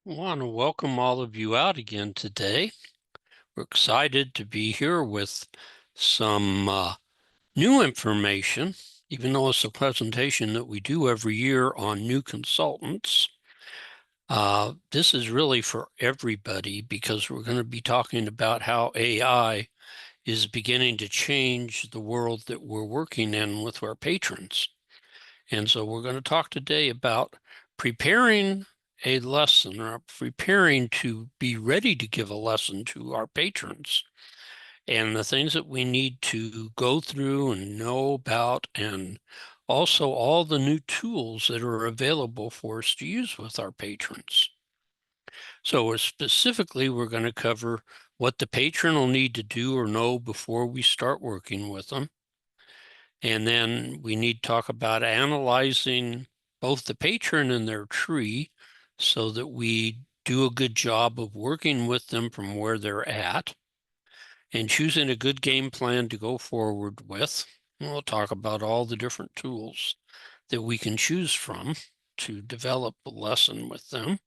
I want to welcome all of you out again today. We're excited to be here with some new information, even though it's a presentation that we do every year on new consultants. This is really for everybody because we're going to be talking about how AI is beginning to change the world that we're working in with our patrons. And so we're going to talk today about preparing a lesson or preparing to be ready to give a lesson to our patrons and the things that we need to go through and know about, and also all the new tools that are available for us to use with our patrons. So specifically, we're going to cover what the patron will need to do or know before we start working with them. And then we need to talk about analyzing both the patron and their tree so that we do a good job of working with them from where they're at and choosing a good game plan to go forward with. And we'll talk about all the different tools that we can choose from to develop a lesson with them.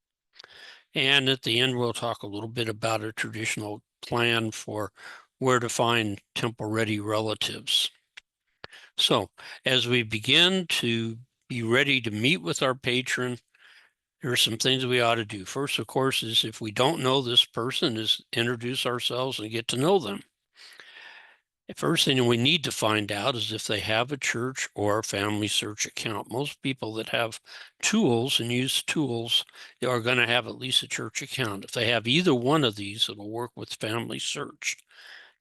And at the end, we'll talk a little bit about a traditional plan for where to find temple-ready relatives. So as we begin to be ready to meet with our patron, there are some things we ought to do. First, of course, is if we don't know this person, is introduce ourselves and get to know them. The first thing we need to find out is if they have a church or a FamilySearch account. Most people that have tools and use tools are going to have at least a church account. If they have either one of these, it'll work with FamilySearch.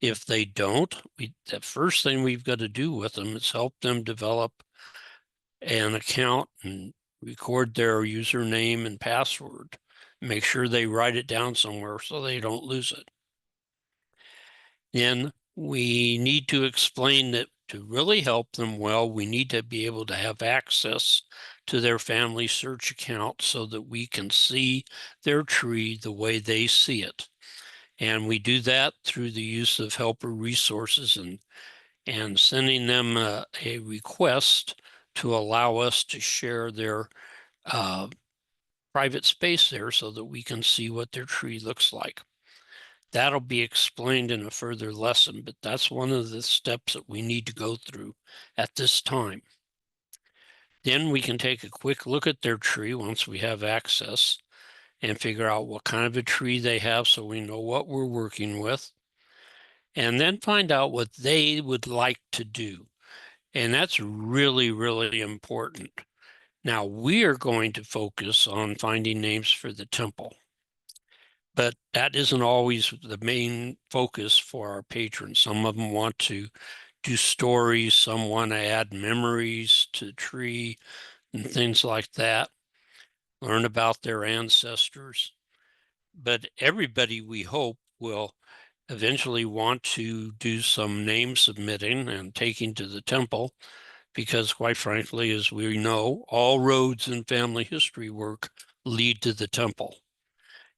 If they don't, the first thing we've got to do with them is help them develop an account and record their username and password. Make sure they write it down somewhere so they don't lose it. Then we need to explain that to really help them well, we need to be able to have access to their FamilySearch account so that we can see their tree the way they see it. And we do that through the use of helper resources and sending them a request to allow us to share their private space there so that we can see what their tree looks like. That'll be explained in a further lesson, but that's one of the steps that we need to go through at this time. Then we can take a quick look at their tree once we have access and figure out what kind of a tree they have so we know what we're working with, and then find out what they would like to do. And that's really, really important. Now, we are going to focus on finding names for the temple, but that isn't always the main focus for our patrons. Some of them want to do stories, some want to add memories to the tree and things like that, learn about their ancestors. But everybody, we hope, will eventually want to do some name submitting and taking to the temple, because quite frankly, as we know, all roads in family history work lead to the temple.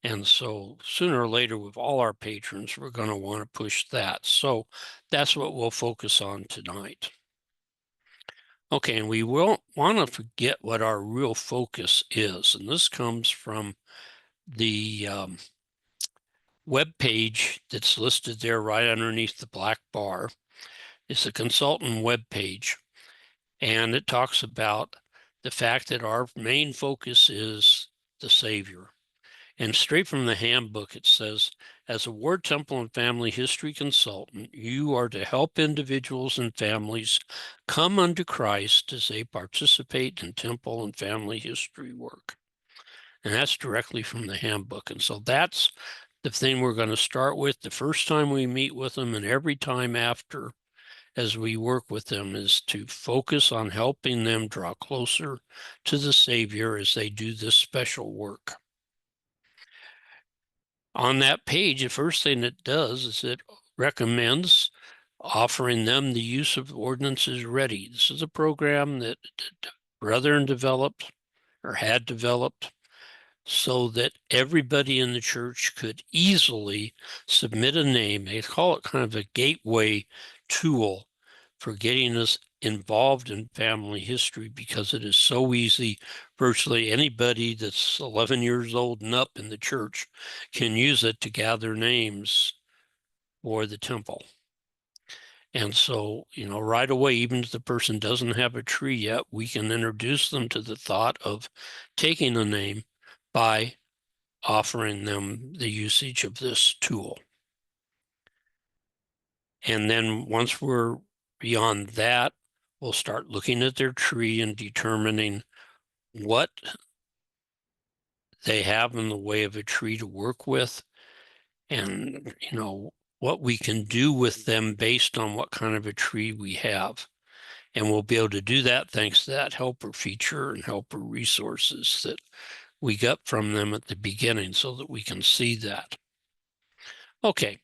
And so sooner or later with all our patrons, we're going to want to push that. So that's what we'll focus on tonight. Okay, and we won't want to forget what our real focus is. And this comes from the web page that's listed there right underneath the black bar. It's a consultant web page, and it talks about the fact that our main focus is the Savior. And straight from the handbook, it says, as a Ward Temple and Family History Consultant, you are to help individuals and families come unto Christ as they participate in temple and family history work. And that's directly from the handbook. And so that's the thing we're going to start with the first time we meet with them, and every time after as we work with them, is to focus on helping them draw closer to the Savior as they do this special work. On that page, the first thing it does is it recommends offering them the use of Ordinances Ready. This is a program that Brethren developed or had developed so that everybody in the church could easily submit a name. They call it kind of a gateway tool for getting us involved in family history because it is so easy. Virtually anybody that's 11 years old and up in the church can use it to gather names for the temple. And so, right away, even if the person doesn't have a tree yet, we can introduce them to the thought of taking a name by offering them the usage of this tool. And then once we're beyond that, we'll start looking at their tree and determining what they have in the way of a tree to work with, and what we can do with them based on what kind of a tree we have. And we'll be able to do that thanks to that helper feature and helper resources that we got from them at the beginning so that we can see that. Okay,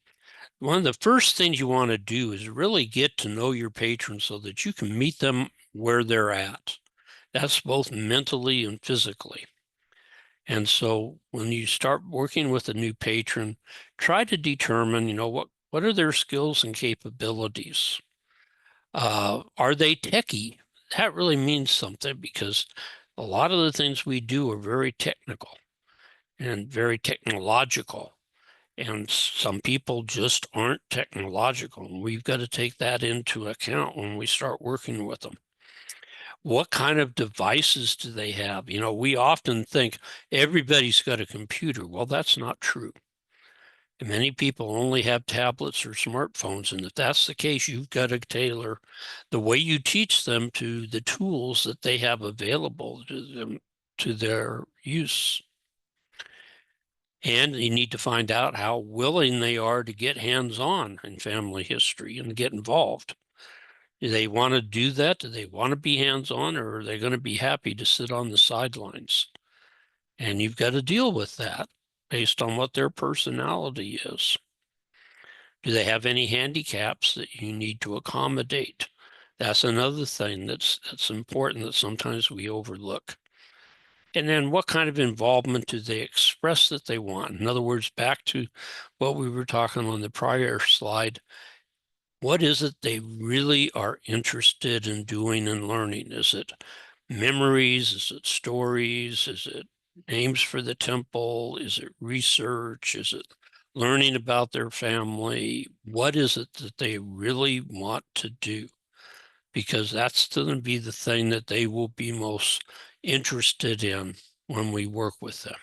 one of the first things you want to do is really get to know your patrons so that you can meet them where they're at. That's both mentally and physically. And so when you start working with a new patron, try to determine, what are their skills and capabilities? Are they techie? That really means something because a lot of the things we do are very technical and very technological. And some people just aren't technological. And we've got to take that into account when we start working with them. What kind of devices do they have? We often think everybody's got a computer. Well, that's not true. Many people only have tablets or smartphones. And if that's the case, you've got to tailor the way you teach them to the tools that they have available to them, to their use. And you need to find out how willing they are to get hands-on in family history and get involved. Do they want to do that? Do they want to be hands-on, or are they going to be happy to sit on the sidelines? And you've got to deal with that based on what their personality is. Do they have any handicaps that you need to accommodate? That's another thing that's important that sometimes we overlook. And then what kind of involvement do they express that they want? In other words, back to what we were talking on the prior slide, what is it they really are interested in doing and learning? Is it memories? Is it stories? Is it names for the temple? Is it research? Is it learning about their family? What is it that they really want to do? Because that's going to be the thing that they will be most interested in when we work with them.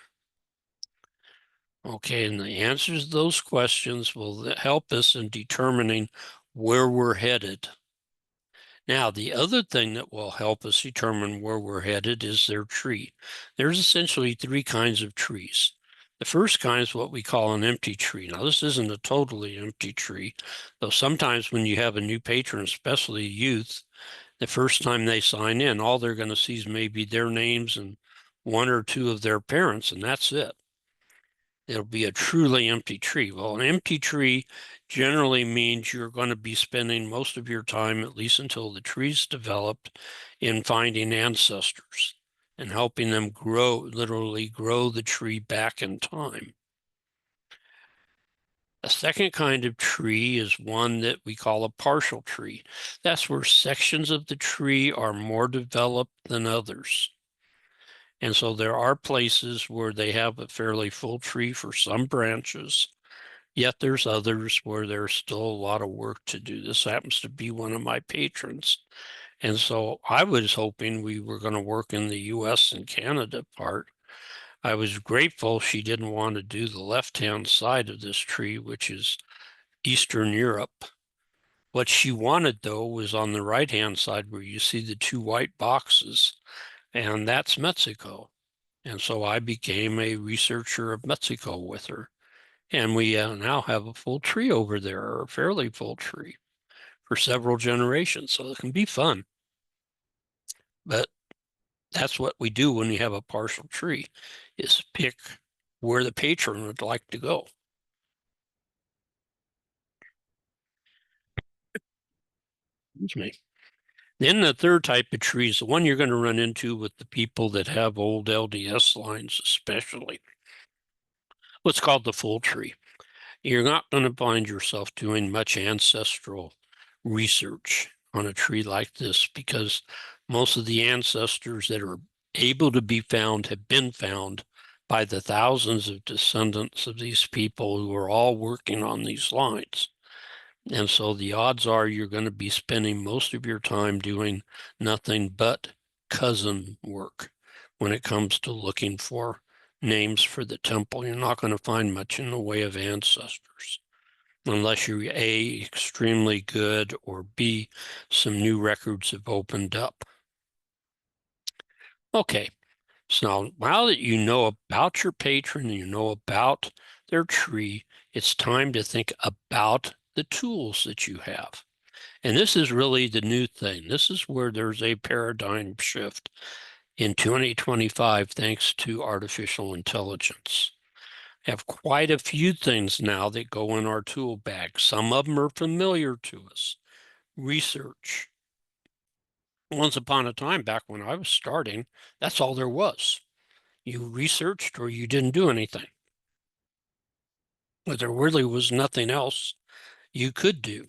Okay, and the answers to those questions will help us in determining where we're headed. Now, the other thing that will help us determine where we're headed is their tree. There's essentially three kinds of trees. The first kind is what we call an empty tree. Now, this isn't a totally empty tree, though sometimes when you have a new patron, especially youth, the first time they sign in, all they're going to see is maybe their names and one or two of their parents, and that's it. It'll be a truly empty tree. Well, an empty tree generally means you're going to be spending most of your time, at least until the tree's developed, in finding ancestors and helping them grow, literally grow the tree back in time. A second kind of tree is one that we call a partial tree. That's where sections of the tree are more developed than others. And so there are places where they have a fairly full tree for some branches, yet there's others where there's still a lot of work to do. This happens to be one of my patrons. And so I was hoping we were going to work in the US and Canada part. I was grateful she didn't want to do the left-hand side of this tree, which is Eastern Europe. What she wanted, though, was on the right-hand side where you see the two white boxes, and that's Mexico. And so I became a researcher of Mexico with her. And we now have a full tree over there, or a fairly full tree, for several generations. So it can be fun. But that's what we do when we have a partial tree, is pick where the patron would like to go. Excuse me. Then the third type of tree is the one you're going to run into with the people that have old LDS lines, especially. What's called the full tree. You're not going to find yourself doing much ancestral research on a tree like this, because most of the ancestors that are able to be found have been found by the thousands of descendants of these people who are all working on these lines. And so the odds are you're going to be spending most of your time doing nothing but cousin work when it comes to looking for names for the temple. You're not going to find much in the way of ancestors unless you're A, extremely good, or B, some new records have opened up. Okay, so now that you know about your patron and you know about their tree, it's time to think about the tools that you have. And this is really the new thing. This is where there's a paradigm shift in 2025 thanks to artificial intelligence. I have quite a few things now that go in our tool bag. Some of them are familiar to us. Research. Once upon a time, back when I was starting, that's all there was. You researched or you didn't do anything. But there really was nothing else you could do.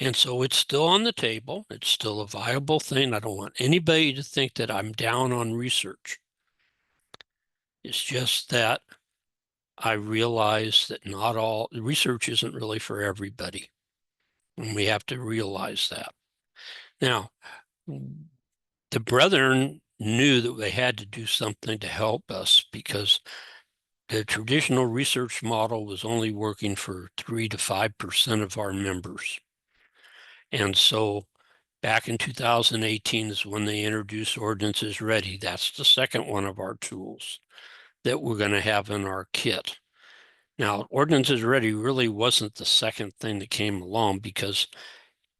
And so it's still on the table. It's still a viable thing. I don't want anybody to think that I'm down on research. It's just that I realize that not all research isn't really for everybody. And we have to realize that. Now, the brethren knew that they had to do something to help us because the traditional research model was only working for 3 to 5% of our members. And so back in 2018 is when they introduced Ordinances Ready. That's the second one of our tools that we're going to have in our kit. Now, Ordinances Ready really wasn't the second thing that came along, because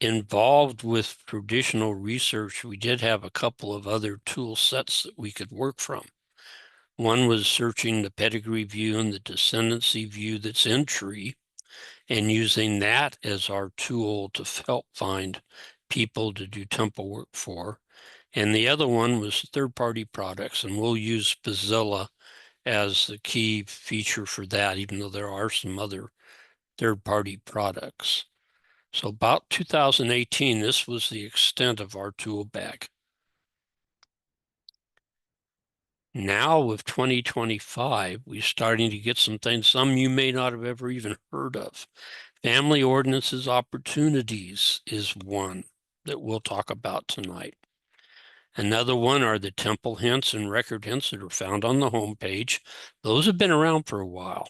involved with traditional research, we did have a couple of other tool sets that we could work from. One was searching the pedigree view and the descendancy view that's in tree, and using that as our tool to help find people to do temple work for. And the other one was third-party products, and we'll use Puzzilla as the key feature for that, even though there are some other third-party products. So about 2018, this was the extent of our tool bag. Now with 2025, we're starting to get some things, some you may not have ever even heard of. Family ordinances opportunities is one that we'll talk about tonight. Another one are the temple hints and record hints that are found on the homepage. Those have been around for a while.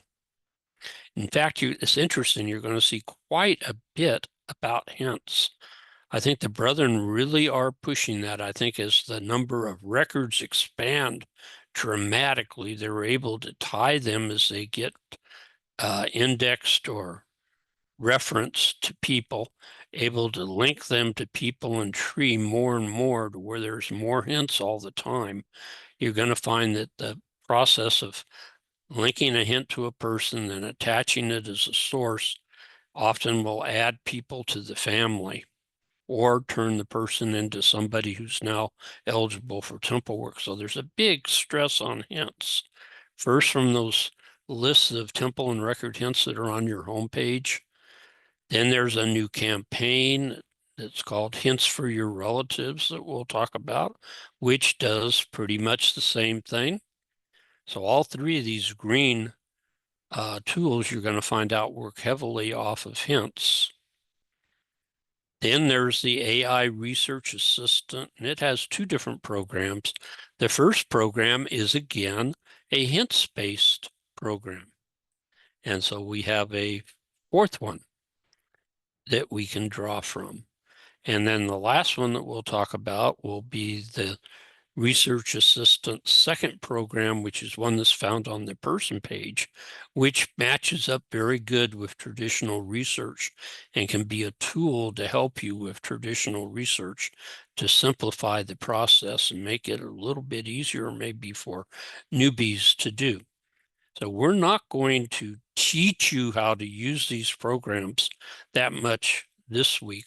In fact, it's interesting, you're going to see quite a bit about hints. I think the brethren really are pushing that. I think as the number of records expand dramatically, they're able to tie them as they get indexed or referenced to people, able to link them to people in tree more and more to where there's more hints all the time. You're going to find that the process of linking a hint to a person and attaching it as a source often will add people to the family or turn the person into somebody who's now eligible for temple work. So there's a big stress on hints. First, from those lists of temple and record hints that are on your homepage. Then there's a new campaign that's called Hints for Your Relatives that we'll talk about, which does pretty much the same thing. So all three of these green tools you're going to find out work heavily off of hints. Then there's the AI Research Assistant, and it has two different programs. The first program is, again, a hints-based program. And so we have a fourth one that we can draw from. And then the last one that we'll talk about will be the Research Assistant second program, which is one that's found on the person page, which matches up very good with traditional research and can be a tool to help you with traditional research to simplify the process and make it a little bit easier maybe for newbies to do. So we're not going to teach you how to use these programs that much this week.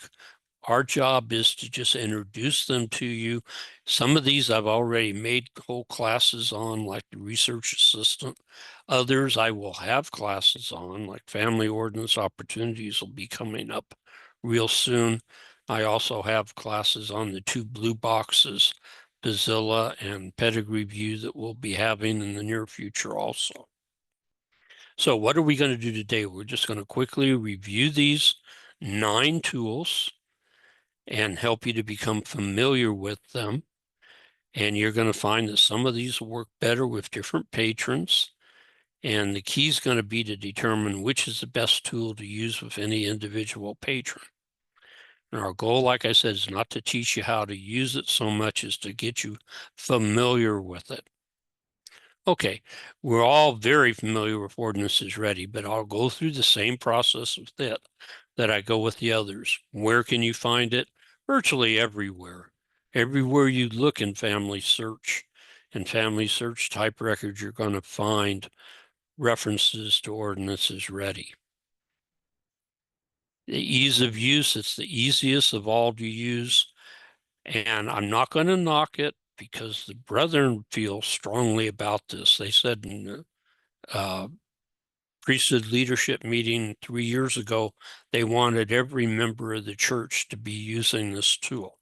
Our job is to just introduce them to you. Some of these I've already made whole classes on, like the Research Assistant. Others I will have classes on, like Family Ordinance Opportunities will be coming up real soon. I also have classes on the 2 blue boxes, Puzzilla and Pedigree View, that we'll be having in the near future also. So what are we going to do today? We're just going to quickly review these 9 tools and help you to become familiar with them. And you're going to find that some of these will work better with different patrons. And the key is going to be to determine which is the best tool to use with any individual patron. And our goal, like I said, is not to teach you how to use it so much as to get you familiar with it. Okay, we're all very familiar with Ordinances Ready, but I'll go through the same process with it that I go with the others. Where can you find it? Virtually everywhere. Everywhere you look in FamilySearch and FamilySearch type records, you're going to find references to Ordinances Ready. The ease of use, it's the easiest of all to use. And I'm not going to knock it because the brethren feel strongly about this. They said in the priesthood leadership meeting 3 years ago, they wanted every member of the church to be using this tool.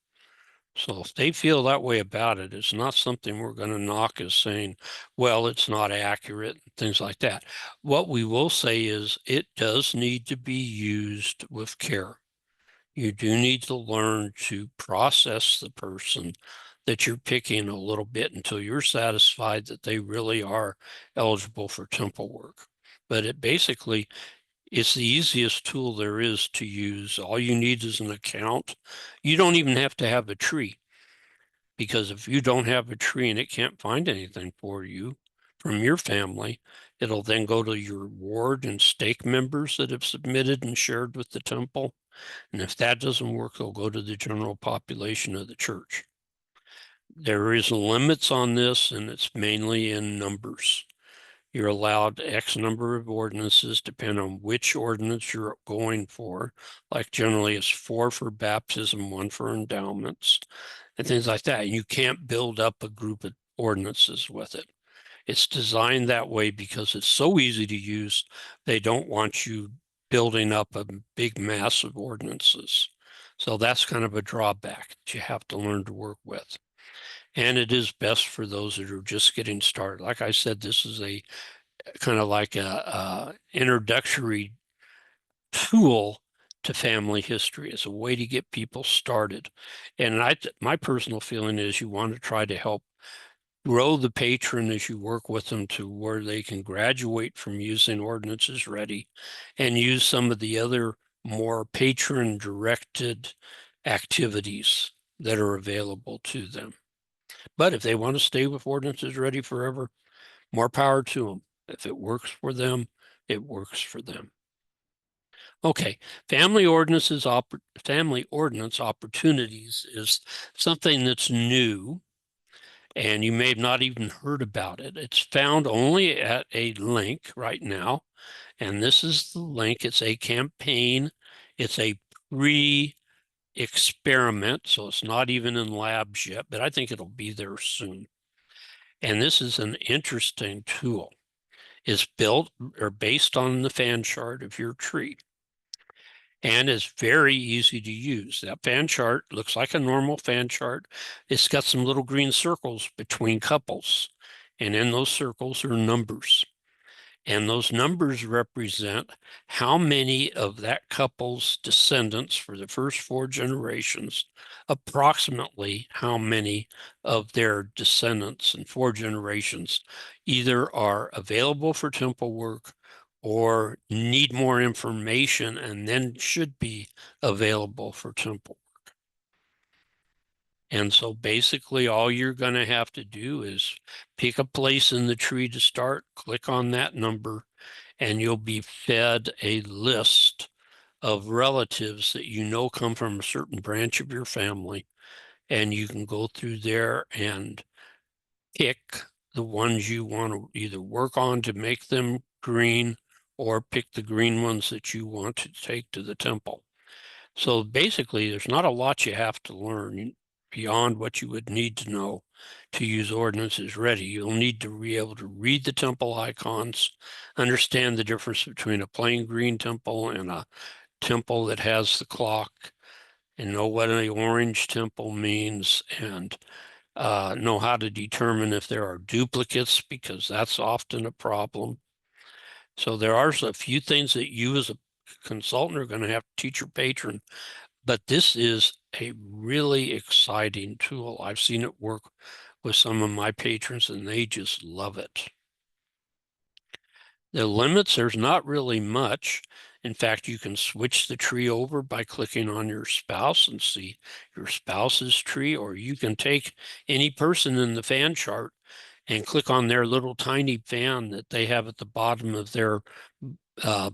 So if they feel that way about it, it's not something we're going to knock as saying, well, it's not accurate, things like that. What we will say is it does need to be used with care. You do need to learn to process the person that you're picking a little bit until you're satisfied that they really are eligible for temple work. But it basically, it's the easiest tool there is to use. All you need is an account. You don't even have to have a tree, because if you don't have a tree and it can't find anything for you from your family, it'll then go to your ward and stake members that have submitted and shared with the temple. And if that doesn't work, they'll go to the general population of the church. There is limits on this, and it's mainly in numbers. You're allowed X number of ordinances, depending on which ordinance you're going for. Like generally it's 4 for baptism, 1 for endowments, and things like that. You can't build up a group of ordinances with it. It's designed that way because it's so easy to use. They don't want you building up a big mass of ordinances. So that's kind of a drawback that you have to learn to work with. And it is best for those that are just getting started. Like I said, this is a kind of like a introductory tool to family history. It's a way to get people started. And my personal feeling is you want to try to help grow the patron as you work with them to where they can graduate from using Ordinances Ready and use some of the other more patron-directed activities that are available to them. But if they want to stay with Ordinances Ready forever, more power to them. If it works for them, it works for them. Okay, family ordinance opportunities is something that's new, and you may have not even heard about it. It's found only at a link right now, and this is the link. It's a campaign. It's a pre-experiment, so it's not even in labs yet, but I think it'll be there soon. And this is an interesting tool. It's built or based on the fan chart of your tree, and is very easy to use. That fan chart looks like a normal fan chart. It's got some little green circles between couples, and in those circles are numbers. And those numbers represent how many of that couple's descendants for the first 4 generations, approximately how many of their descendants in 4 generations either are available for temple work or need more information and then should be available for temple work. And so basically all you're going to have to do is pick a place in the tree to start, click on that number, and you'll be fed a list of relatives that you know come from a certain branch of your family. And you can go through there and pick the ones you want to either work on to make them green, or pick the green ones that you want to take to the temple. So basically, there's not a lot you have to learn beyond what you would need to know to use Ordinances Ready. You'll need to be able to read the temple icons, understand the difference between a plain green temple and a temple that has the clock, and know what an orange temple means, and know how to determine if there are duplicates, because that's often a problem. So there are a few things that you as a consultant are going to have to teach your patron, but this is a really exciting tool. I've seen it work with some of my patrons and they just love it. The limits, there's not really much. In fact, you can switch the tree over by clicking on your spouse and see your spouse's tree, or you can take any person in the fan chart and click on their little tiny fan that they have at the bottom of their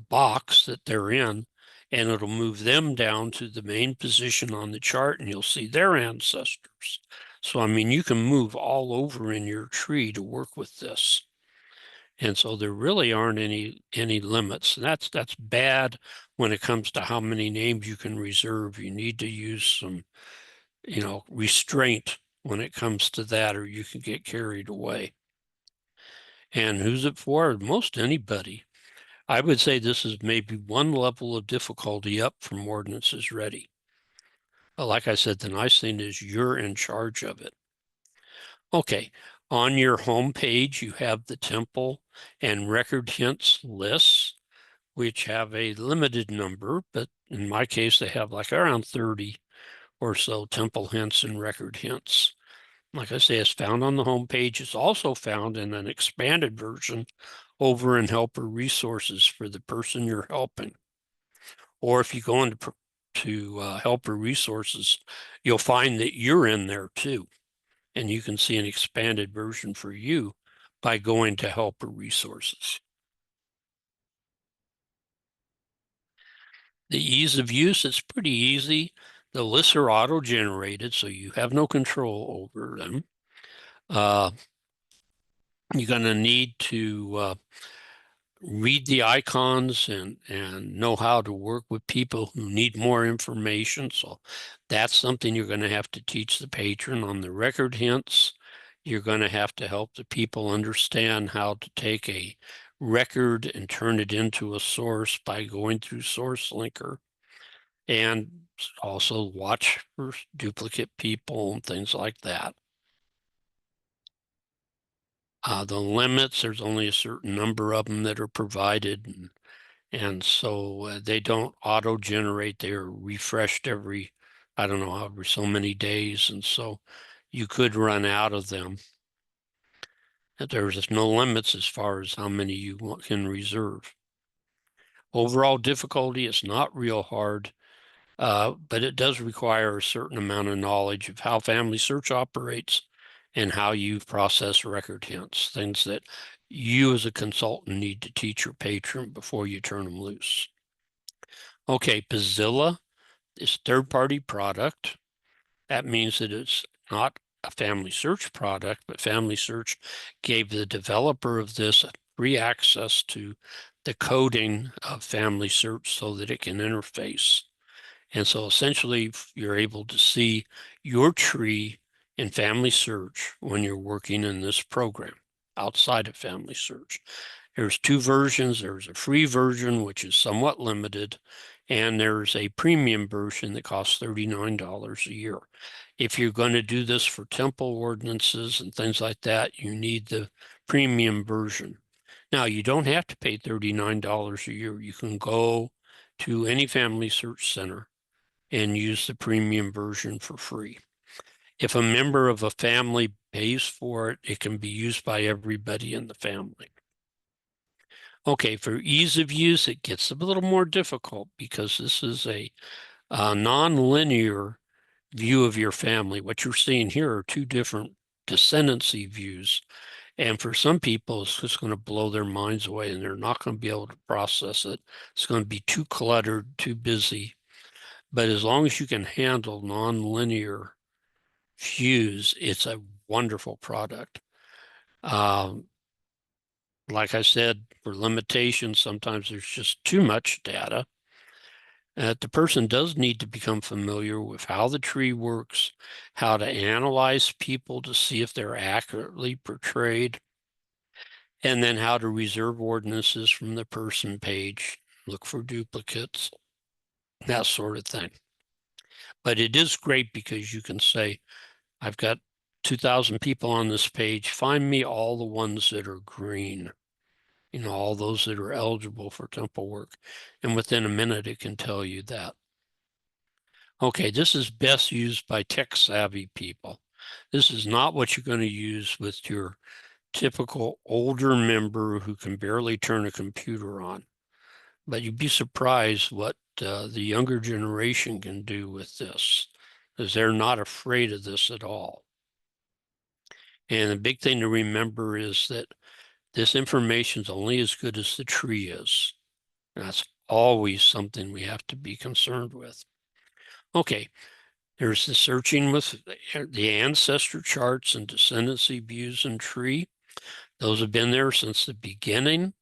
box that they're in, and it'll move them down to the main position on the chart, and you'll see their ancestors. So, I mean, you can move all over in your tree to work with this. And so there really aren't any limits. And that's bad when it comes to how many names you can reserve. You need to use some, restraint when it comes to that, or you can get carried away. And who's it for? Most anybody. I would say this is maybe one level of difficulty up from Ordinances Ready. But like I said, the nice thing is you're in charge of it. Okay, on your home page, you have the temple and record hints lists, which have a limited number, but in my case, they have like around 30 or so temple hints and record hints. Like I say, it's found on the home page. It's also found in an expanded version over in Helper Resources for the person you're helping. Or if you go into Helper Resources, you'll find that you're in there too. And you can see an expanded version for you by going to Helper Resources. The ease of use, it's pretty easy. The lists are auto-generated, so you have no control over them. You're going to need to read the icons and know how to work with people who need more information. So that's something you're going to have to teach the patron. On the record hints, you're going to have to help the people understand how to take a record and turn it into a source by going through Source Linker, and also watch for duplicate people and things like that. The limits, there's only a certain number of them that are provided, and so they don't auto-generate. They're refreshed every, I don't know, every so many days, and so you could run out of them. There's no limits as far as how many you can reserve. Overall difficulty, it's not real hard, but it does require a certain amount of knowledge of how FamilySearch operates and how you process record hints, things that you as a consultant need to teach your patron before you turn them loose. Okay, Puzzilla is third-party product. That means that it's not a FamilySearch product, but FamilySearch gave the developer of this free access to the coding of FamilySearch so that it can interface. And so essentially, you're able to see your tree in FamilySearch when you're working in this program outside of FamilySearch. There's two versions. There's a free version, which is somewhat limited, and there's a premium version that costs $39 a year. If you're going to do this for temple ordinances and things like that, you need the premium version. Now, you don't have to pay $39 a year. You can go to any FamilySearch center and use the premium version for free. If a member of a family pays for it, it can be used by everybody in the family. Okay, for ease of use, it gets a little more difficult because this is a non-linear view of your family. What you're seeing here are two different descendancy views. And for some people, it's just going to blow their minds away and they're not going to be able to process it. It's going to be too cluttered, too busy. But as long as you can handle non-linear views, it's a wonderful product. Like I said, for limitations, sometimes there's just too much data. The person does need to become familiar with how the tree works, how to analyze people to see if they're accurately portrayed, and then how to reserve ordinances from the person page, look for duplicates, that sort of thing. But it is great because you can say, I've got 2,000 people on this page. Find me all the ones that are green, all those that are eligible for temple work. And within a minute, it can tell you that. Okay, this is best used by tech-savvy people. This is not what you're going to use with your typical older member who can barely turn a computer on. But you'd be surprised what the younger generation can do with this, because they're not afraid of this at all. And the big thing to remember is that this information is only as good as the tree is. And that's always something we have to be concerned with. Okay, there's the searching with the ancestor charts and descendancy views and tree. Those have been there since the beginning.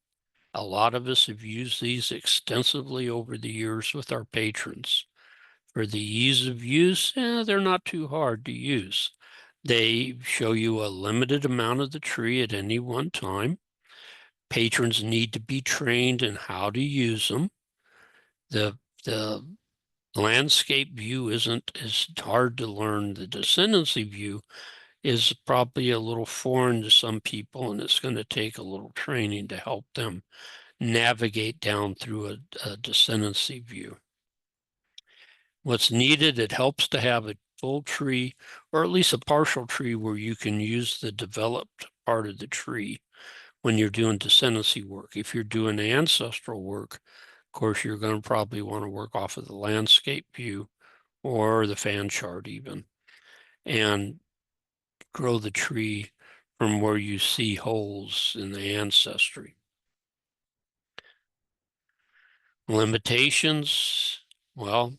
A lot of us have used these extensively over the years with our patrons. For the ease of use, they're not too hard to use. They show you a limited amount of the tree at any one time. Patrons need to be trained in how to use them. The landscape view isn't as hard to learn. The descendancy view is probably a little foreign to some people, and it's going to take a little training to help them navigate down through a descendancy view. What's needed, it helps to have a full tree, or at least a partial tree, where you can use the developed part of the tree when you're doing descendancy work. If you're doing ancestral work, of course, you're going to probably want to work off of the landscape view or the fan chart even, and grow the tree from where you see holes in the ancestry. Limitations, well,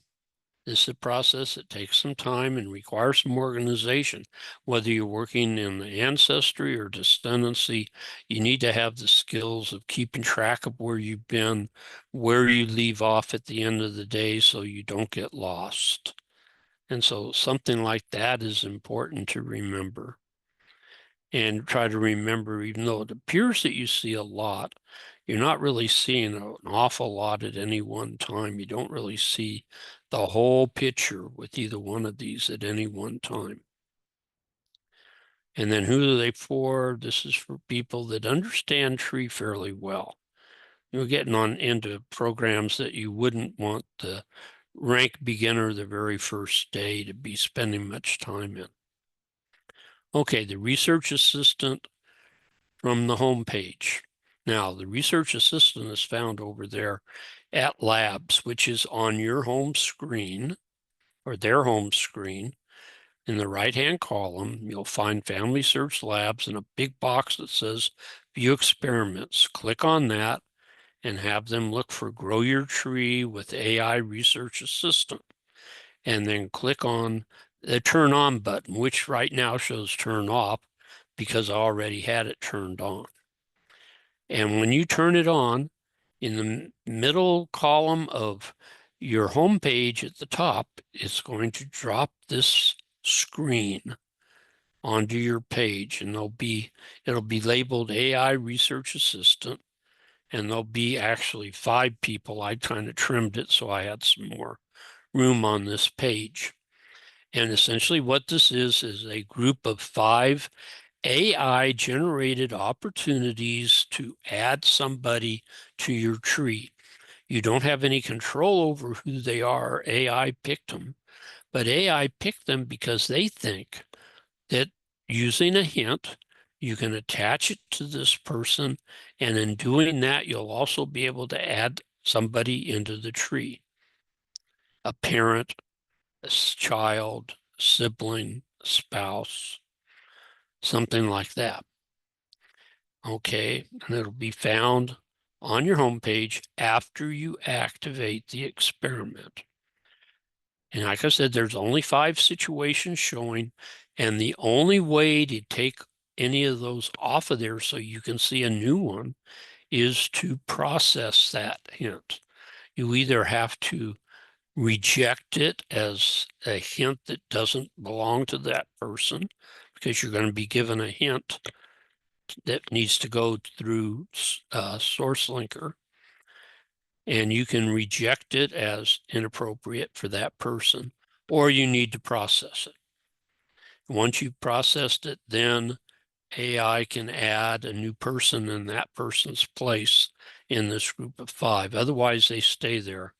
this is a process that takes some time and requires some organization. Whether you're working in the ancestry or descendancy, you need to have the skills of keeping track of where you've been, where you leave off at the end of the day so you don't get lost. And so something like that is important to remember. And try to remember, even though it appears that you see a lot, you're not really seeing an awful lot at any one time. You don't really see the whole picture with either one of these at any one time. And then who are they for? This is for people that understand tree fairly well. You're getting on into programs that you wouldn't want the rank beginner the very first day to be spending much time in. Okay, the research assistant from the home page. Now, the research assistant is found over there at Labs, which is on your home screen or their home screen. In the right-hand column, you'll find FamilySearch Labs and a big box that says View Experiments. Click on that and have them look for Grow Your Tree with AI Research Assistant. And then click on the Turn On button, which right now shows Turn Off because I already had it turned on. And when you turn it on, in the middle column of your home page at the top, it's going to drop this screen onto your page, and it'll be labeled AI Research Assistant, and there'll be actually 5 people. I kind of trimmed it so I had some more room on this page. And essentially what this is a group of 5 AI generated opportunities to add somebody to your tree. You don't have any control over who they are. AI picked them, but AI picked them because they think that using a hint, you can attach it to this person, and in doing that, you'll also be able to add somebody into the tree. A parent, a child, sibling, spouse, something like that. Okay, and it'll be found on your homepage after you activate the experiment. And like I said, there's only 5 situations showing, and the only way to take any of those off of there so you can see a new one is to process that hint. You either have to reject it as a hint that doesn't belong to that person, because you're going to be given a hint that needs to go through source linker, and you can reject it as inappropriate for that person, or you need to process it. Once you've processed it, then AI can add a new person in that person's place in this group of 5. Otherwise, they stay there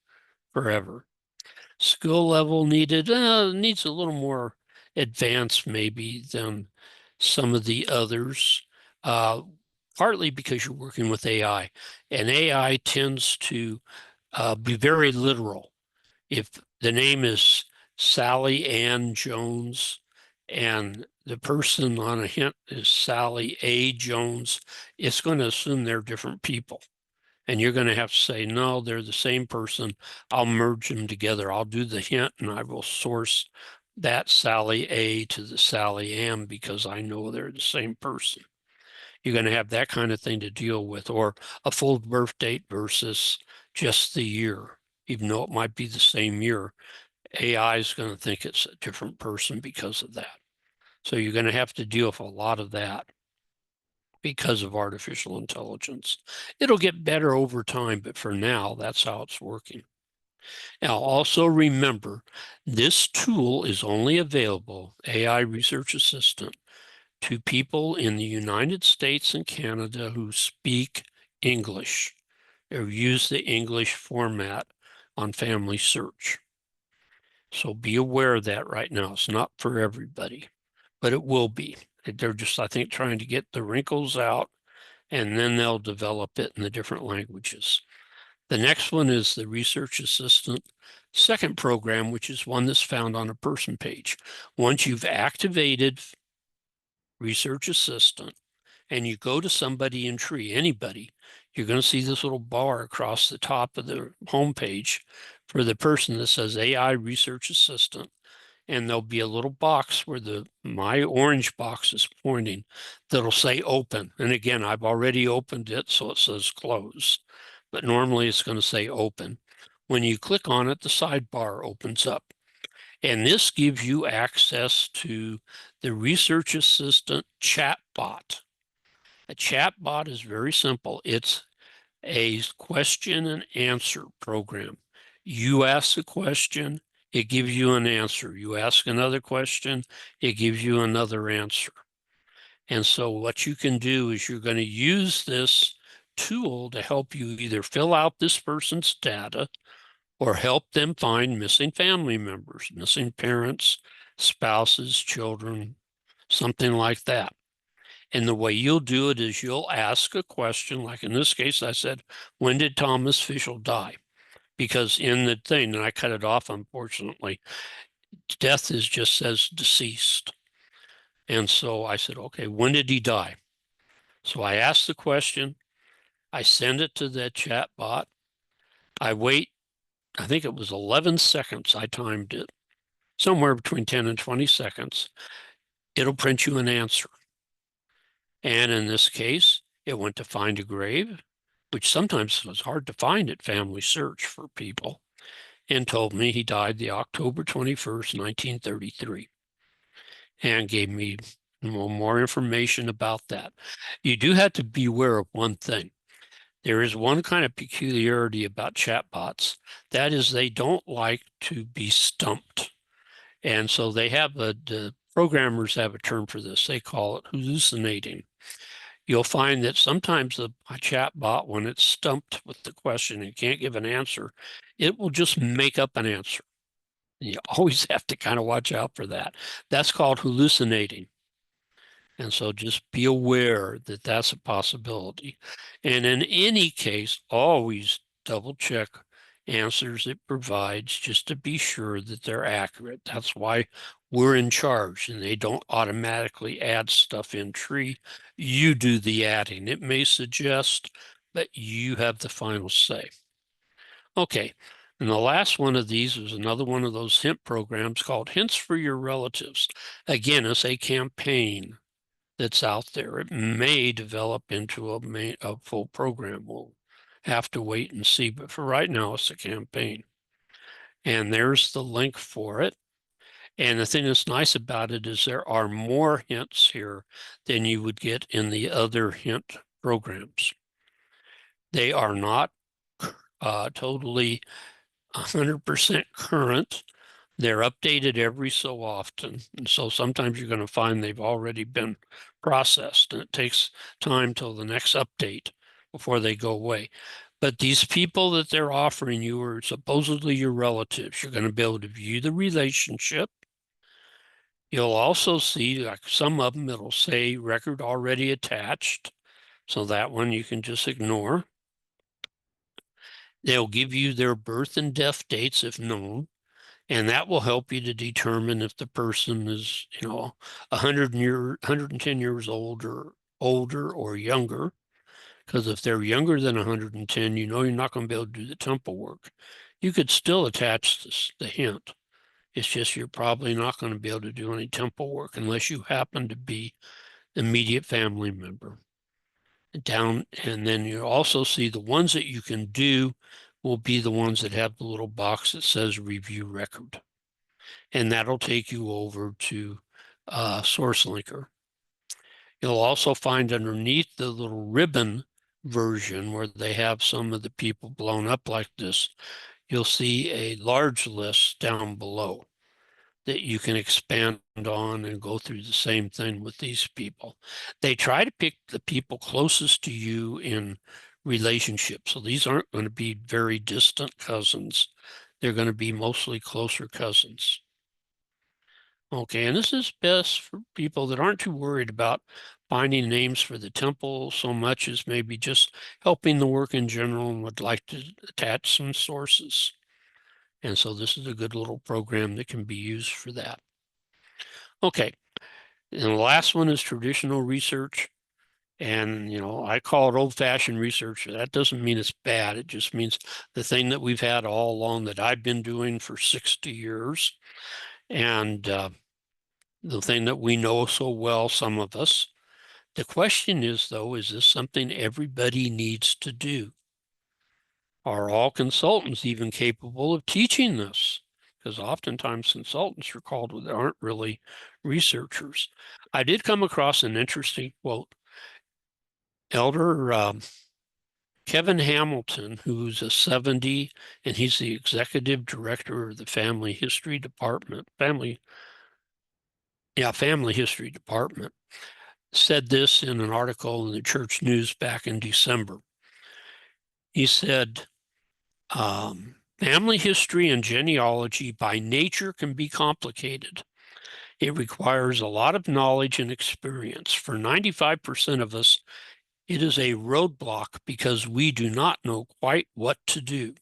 forever. Skill level needed, needs a little more advanced maybe than some of the others, partly because you're working with AI. And AI tends to be very literal. If the name is Sally Ann Jones and the person on a hint is Sally A. Jones, it's going to assume they're different people. And you're going to have to say, no, they're the same person. I'll merge them together. I'll do the hint and I will source that Sally A to the Sally M because I know they're the same person. You're going to have that kind of thing to deal with, or a full birth date versus just the year, even though it might be the same year. AI is going to think it's a different person because of that. So you're going to have to deal with a lot of that because of artificial intelligence. It'll get better over time, but for now, that's how it's working. Now, also remember, this tool is only available, AI Research Assistant, to people in the United States and Canada who speak English or use the English format on FamilySearch. So be aware of that right now. It's not for everybody, but it will be. They're just, I think, trying to get the wrinkles out, and then they'll develop it in the different languages. The next one is the Research Assistant second program, which is one that's found on a person page. Once you've activated Research Assistant and you go to somebody in tree, anybody, you're going to see this little bar across the top of the home page for the person that says AI Research Assistant. And there'll be a little box where my orange box is pointing that'll say open. And again, I've already opened it, so it says close. But normally it's going to say open. When you click on it, the sidebar opens up. And this gives you access to the Research Assistant chatbot. A chatbot is very simple. It's a question and answer program. You ask a question, it gives you an answer. You ask another question, it gives you another answer. And so what you can do is you're going to use this tool to help you either fill out this person's data or help them find missing family members, missing parents, spouses, children, something like that. And the way you'll do it is you'll ask a question, like in this case, I said, when did Thomas Fischel die? Because in the thing, and I cut it off, unfortunately, death is just says deceased. And so I said, okay, when did he die? So I ask the question, I send it to the chat bot. I wait, I think it was 11 seconds, I timed it, somewhere between 10 and 20 seconds. It'll print you an answer. And in this case, it went to find a grave, which sometimes was hard to find at FamilySearch for people, and told me he died the October 21st, 1933, and gave me more information about that. You do have to be aware of one thing. There is one kind of peculiarity about chatbots. That is, they don't like to be stumped. And so they have the programmers have a term for this. They call it hallucinating. You'll find that sometimes a chat bot, when it's stumped with the question and can't give an answer, it will just make up an answer. And you always have to kind of watch out for that. That's called hallucinating. And so just be aware that that's a possibility. And in any case, always double check answers it provides just to be sure that they're accurate. That's why we're in charge and they don't automatically add stuff in tree. You do the adding. It may suggest, but you have the final say. Okay, and the last one of these is another one of those hint programs called Hints for Your Relatives. Again, it's a campaign that's out there. It may develop into a full program. We'll have to wait and see, but for right now, it's a campaign. And there's the link for it. And the thing that's nice about it is there are more hints here than you would get in the other hint programs. They are not totally 100% current. They're updated every so often. And so sometimes you're going to find they've already been processed, and it takes time till the next update before they go away. But these people that they're offering you are supposedly your relatives. You're going to be able to view the relationship. You'll also see, like some of them, it'll say record already attached. So that one you can just ignore. They'll give you their birth and death dates if known, and that will help you to determine if the person is, 110 years old or older or younger. Because if they're younger than 110, you know you're not going to be able to do the temple work. You could still attach the hint. It's just you're probably not going to be able to do any temple work unless you happen to be an immediate family member. Down, and then you also see the ones that you can do will be the ones that have the little box that says review record. And that'll take you over to SourceLinker. You'll also find underneath the little ribbon version where they have some of the people blown up like this, you'll see a large list down below that you can expand on and go through the same thing with these people. They try to pick the people closest to you in relationship. So these aren't going to be very distant cousins. They're going to be mostly closer cousins. Okay, and this is best for people that aren't too worried about finding names for the temple so much as maybe just helping the work in general and would like to attach some sources. And so this is a good little program that can be used for that. Okay, and the last one is traditional research. And, I call it old-fashioned research. That doesn't mean it's bad. It just means the thing that we've had all along that I've been doing for 60 years. And the thing that we know so well, some of us. The question is, though, is this something everybody needs to do? Are all consultants even capable of teaching this? Because oftentimes consultants are called that aren't really researchers. I did come across an interesting quote. Elder Kevin Hamilton, who's a 70, and he's the executive director of the Family History Department, Family History Department, said this in an article in the Church News back in December. He said, family history and genealogy by nature can be complicated. It requires a lot of knowledge and experience. For 95% of us, it is a roadblock because we do not know quite what to do.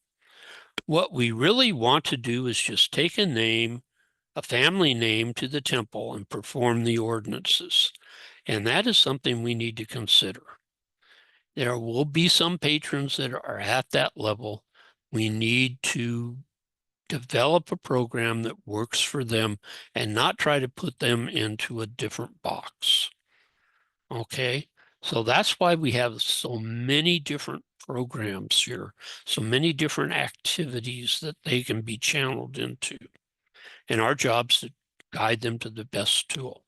What we really want to do is just take a name, a family name, to the temple and perform the ordinances. And that is something we need to consider. There will be some patrons that are at that level. We need to develop a program that works for them and not try to put them into a different box. Okay, so that's why we have so many different programs here, so many different activities that they can be channeled into. And our job is to guide them to the best tool.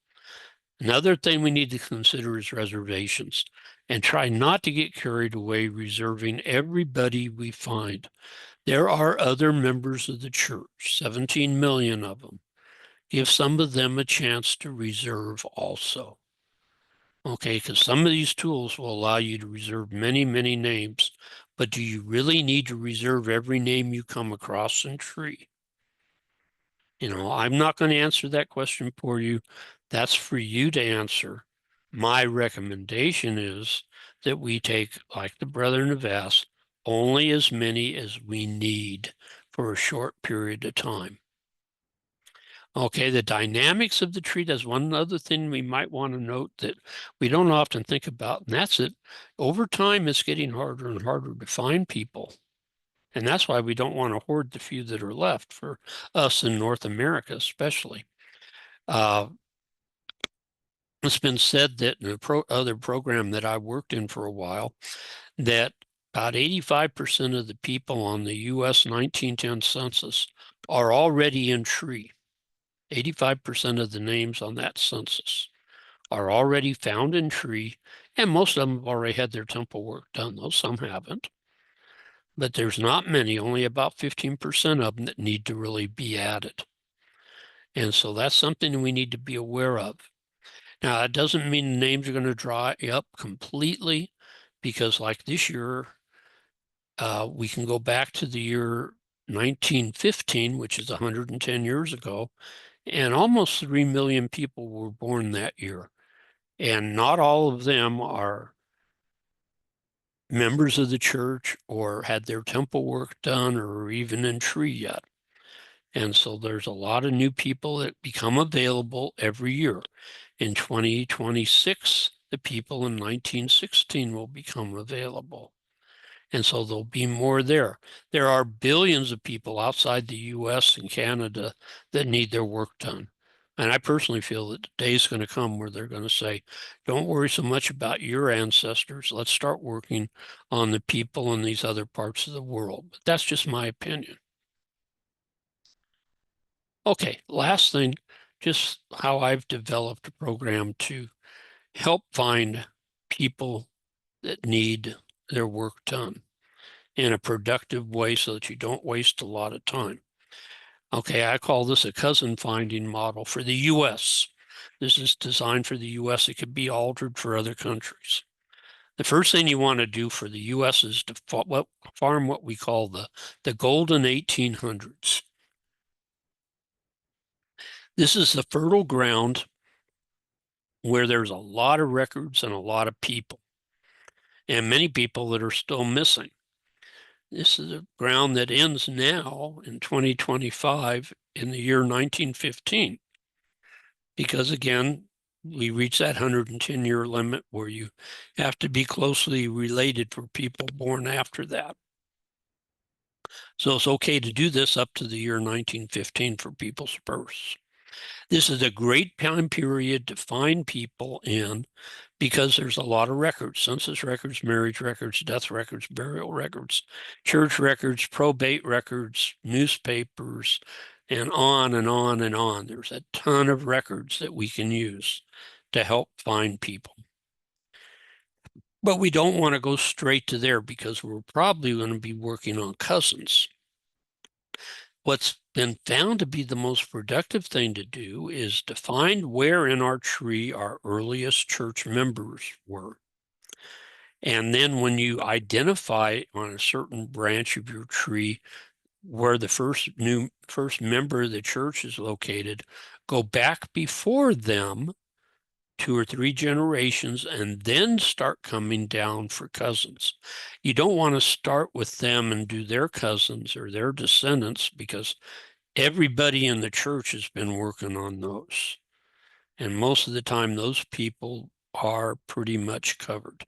Another thing we need to consider is reservations, and try not to get carried away reserving everybody we find. There are other members of the church, 17 million of them. Give some of them a chance to reserve also. Okay, because some of these tools will allow you to reserve many, many names, but do you really need to reserve every name you come across in tree? I'm not going to answer that question for you. That's for you to answer. My recommendation is that we take, like the Brethren have asked, only as many as we need for a short period of time. Okay, the dynamics of the tree, that's one other thing we might want to note that we don't often think about, and that's it. Over time, it's getting harder and harder to find people. And that's why we don't want to hoard the few that are left for us in North America, especially. It's been said that in other program that I worked in for a while, that about 85% of the people on the U.S. 1910 census are already in tree. 85% of the names on that census are already found in tree, and most of them have already had their temple work done, though some haven't. But there's not many, only about 15% of them that need to really be added. And so that's something we need to be aware of. Now, that doesn't mean the names are going to dry up completely, because like this year, we can go back to the year 1915, which is 110 years ago, and almost 3 million people were born that year. And not all of them are members of the church or had their temple work done or even in tree yet. And so there's a lot of new people that become available every year. In 2026, the people in 1916 will become available. And so there'll be more there. There are billions of people outside the US and Canada that need their work done. And I personally feel that the day is going to come where they're going to say, don't worry so much about your ancestors. Let's start working on the people in these other parts of the world. But that's just my opinion. Okay, last thing, just how I've developed a program to help find people that need their work done in a productive way so that you don't waste a lot of time. Okay, I call this a cousin finding model for the US. This is designed for the US. It could be altered for other countries. The first thing you want to do for the US is to farm what we call the golden 1800s. This is the fertile ground where there's a lot of records and a lot of people, and many people that are still missing. This is a ground that ends now in 2025 in the year 1915, because again, we reach that 110-year limit where you have to be closely related for people born after that. So it's okay to do this up to the year 1915 for people's births. This is a great time period to find people in because there's a lot of records: census records, marriage records, death records, burial records, church records, probate records, newspapers, and on and on and on. There's a ton of records that we can use to help find people. But we don't want to go straight to there because we're probably going to be working on cousins. What's been found to be the most productive thing to do is to find where in our tree our earliest church members were. And then when you identify on a certain branch of your tree where the first member of the church is located, go back before them 2 or 3 generations and then start coming down for cousins. You don't want to start with them and do their cousins or their descendants, because everybody in the church has been working on those. And most of the time, those people are pretty much covered.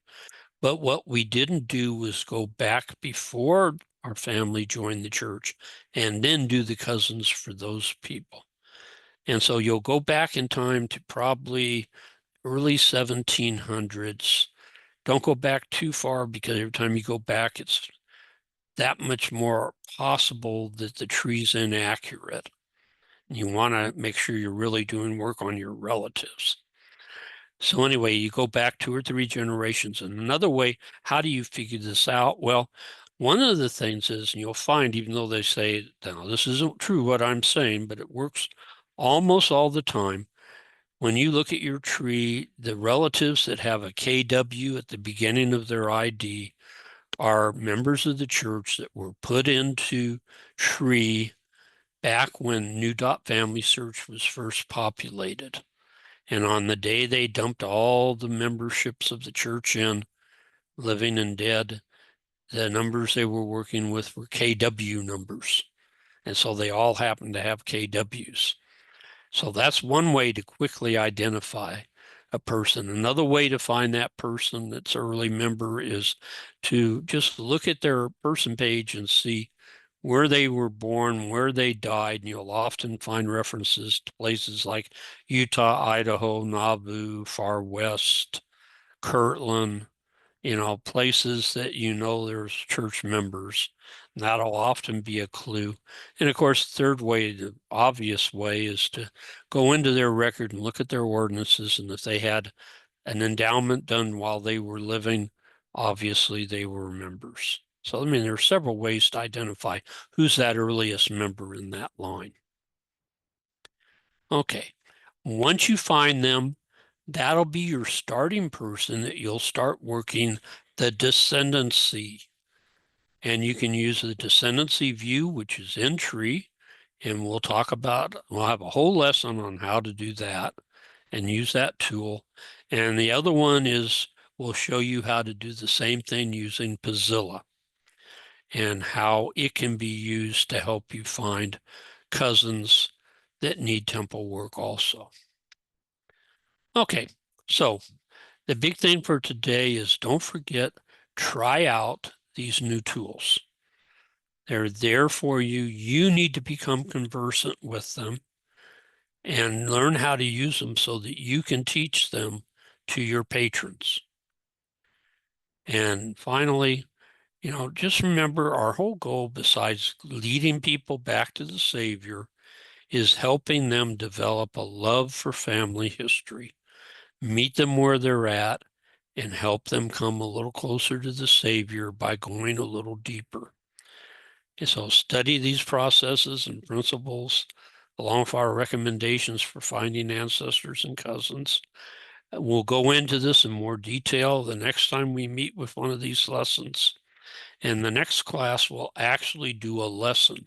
But what we didn't do was go back before our family joined the church and then do the cousins for those people. And so you'll go back in time to probably early 1700s. Don't go back too far, because every time you go back, it's that much more possible that the tree's inaccurate. You want to make sure you're really doing work on your relatives. So anyway, you go back 2 or 3 generations. And another way, how do you figure this out? Well, one of the things is, and you'll find, even though they say, now this isn't true what I'm saying, but it works almost all the time. When you look at your tree, the relatives that have a KW at the beginning of their ID are members of the church that were put into tree back when FamilySearch was first populated. And on the day they dumped all the memberships of the church in, living and dead, the numbers they were working with were KW numbers. And so they all happened to have KWs. So that's one way to quickly identify a person. Another way to find that person that's early member is to just look at their person page and see where they were born, where they died, and you'll often find references to places like Utah, Idaho, Nauvoo, Far West, Kirtland, places that there's church members. That'll often be a clue. And of course, third way, the obvious way, is to go into their record and look at their ordinances. And if they had an endowment done while they were living, obviously they were members. So, there are several ways to identify who's that earliest member in that line. Okay, once you find them, that'll be your starting person that you'll start working the Descendancy. And you can use the Descendancy view, which is in tree, and we'll have a whole lesson on how to do that and use that tool. And the other one is we'll show you how to do the same thing using Puzzilla and how it can be used to help you find cousins that need temple work also. Okay, so the big thing for today is don't forget, try out these new tools. They're there for you. You need to become conversant with them and learn how to use them so that you can teach them to your patrons. And finally, just remember our whole goal, besides leading people back to the Savior, is helping them develop a love for family history, meet them where they're at, and help them come a little closer to the Savior by going a little deeper. And so study these processes and principles along with our recommendations for finding ancestors and cousins. We'll go into this in more detail the next time we meet with one of these lessons. And the next class will actually do a lesson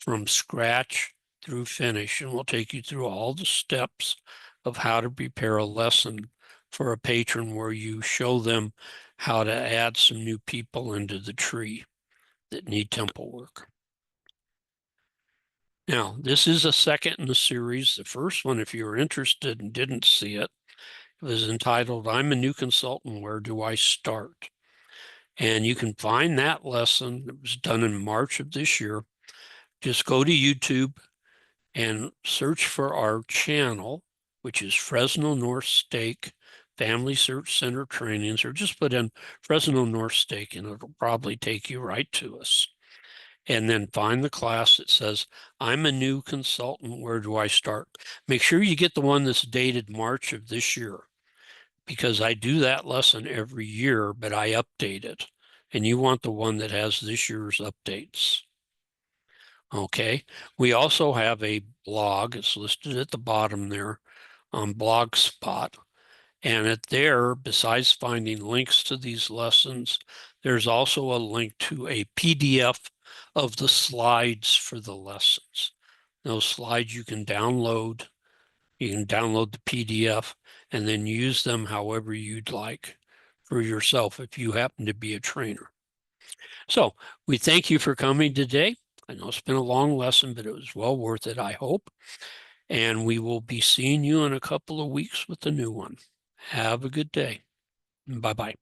from scratch through finish, and we'll take you through all the steps of how to prepare a lesson for a patron where you show them how to add some new people into the tree that need temple work. Now, this is a second in the series. The first one, if you're interested and didn't see it, was entitled, I'm a New Consultant, Where Do I Start? And you can find that lesson. It was done in March of this year. Just go to YouTube and search for our channel, which is Fresno North Stake FamilySearch Center Trainings, or just put in Fresno North Stake and it'll probably take you right to us. And then find the class that says, I'm a new consultant, where do I start? Make sure you get the one that's dated March of this year, because I do that lesson every year, but I update it. And you want the one that has this year's updates. Okay, we also have a blog. It's listed at the bottom there on Blogspot. And there, besides finding links to these lessons, there's also a link to a PDF of the slides for the lessons. Those slides you can download. You can download the PDF and then use them however you'd like for yourself if you happen to be a trainer. So we thank you for coming today. I know it's been a long lesson, but it was well worth it, I hope. And we will be seeing you in a couple of weeks with a new one. Have a good day. Bye-bye.